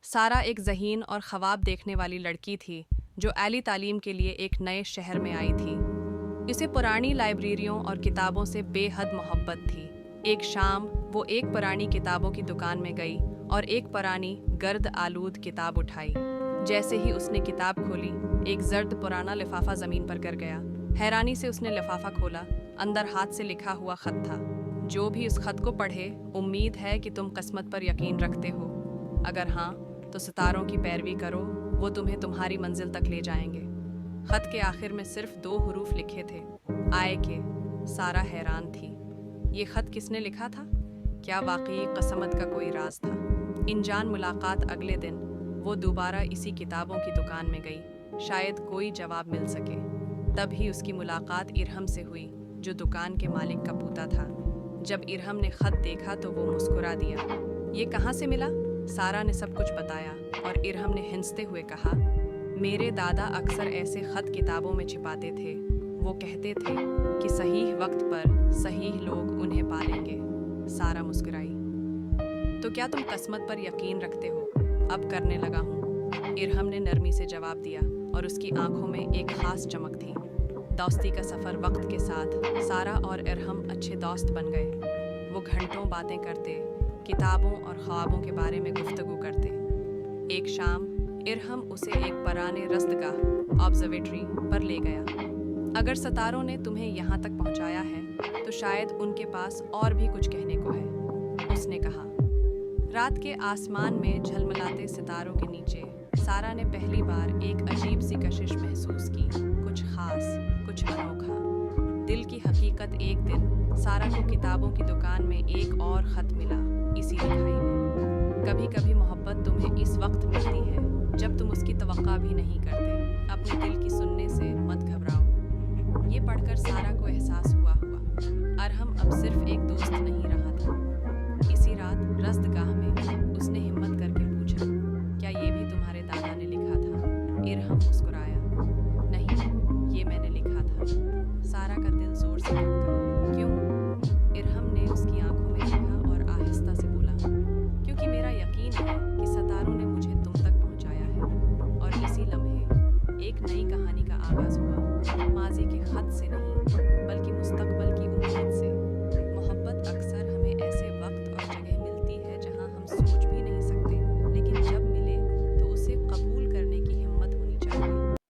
سارا ایک ذہین اور خواب دیکھنے والی لڑکی تھی جو اعلی تعلیم کے لیے ایک نئے شہر میں آئی تھی۔ اسے پرانی لائبریریوں اور کتابوں سے بے حد محبت تھی۔ ایک شام وہ ایک پرانی کتابوں کی دکان میں گئی اور ایک پرانی گرد آلود کتاب اٹھائی۔ جیسے ہی اس نے کتاب کھولی، ایک زرد پرانا لفافہ زمین پر گر گیا۔ حیرانی سے اس نے لفافہ کھولا، اندر ہاتھ سے لکھا ہوا خط تھا۔ جو بھی اس خط کو پڑھے، امید ہے کہ تم قسمت پر یقین رکھتے ہو۔ اگر ہاں تو ستاروں کی پیروی کرو، وہ تمہیں تمہاری منزل تک لے جائیں گے۔ خط کے آخر میں صرف 2 حروف لکھے تھے، آئے کے۔ سارا حیران تھی، یہ خط کس نے لکھا تھا؟ کیا واقعی قسمت کا کوئی راز تھا؟ انجان ملاقات اگلے دن وہ دوبارہ اسی کتابوں کی دکان میں گئی، شاید کوئی جواب مل سکے۔ تب ہی اس کی ملاقات ارہم سے ہوئی، جو دکان کے مالک کا پوتا تھا۔ جب ارہم نے خط دیکھا تو وہ مسکرا دیا۔ یہ کہاں سے ملا؟ سارا نے سب کچھ بتایا اور ارہم نے ہنستے ہوئے کہا، میرے دادا اکثر ایسے خط کتابوں میں چھپاتے تھے۔ وہ کہتے تھے کہ صحیح وقت پر صحیح لوگ انہیں پالیں گے۔ سارا مسکرائی۔ تو کیا تم قسمت پر یقین رکھتے ہو؟ اب کرنے لگا ہوں، ارہم نے نرمی سے جواب دیا اور اس کی آنکھوں میں ایک خاص چمک تھی۔ دوستی کا سفر وقت کے ساتھ سارا اور ارہم اچھے دوست بن گئے۔ وہ گھنٹوں باتیں کرتے، کتابوں اور خوابوں کے بارے میں گفتگو کرتے۔ ایک شام ارہم اسے ایک پرانے رصدگاہ آبزرویٹری پر لے گیا۔ اگر ستاروں نے تمہیں یہاں تک پہنچایا ہے تو شاید ان کے پاس اور بھی کچھ کہنے کو ہے، اس نے کہا۔ رات کے آسمان میں جھلملاتے ستاروں کے نیچے سارا نے پہلی بار ایک عجیب سی کشش محسوس کی، کچھ خاص، کچھ انوکھا۔ دل کی حقیقت، ایک دن سارا کو کتابوں کی دکان میں ایک اور خط ملا، اسی لکھائی میں۔ کبھی کبھی محبت تمہیں اس وقت ملتی ہے جب تم اس کی توقع بھی نہیں کرتے۔ اپنے دل کی سننے سے مت گھبراؤ۔ یہ پڑھ کر سارا کو احساس ہوا ارہم اب صرف ایک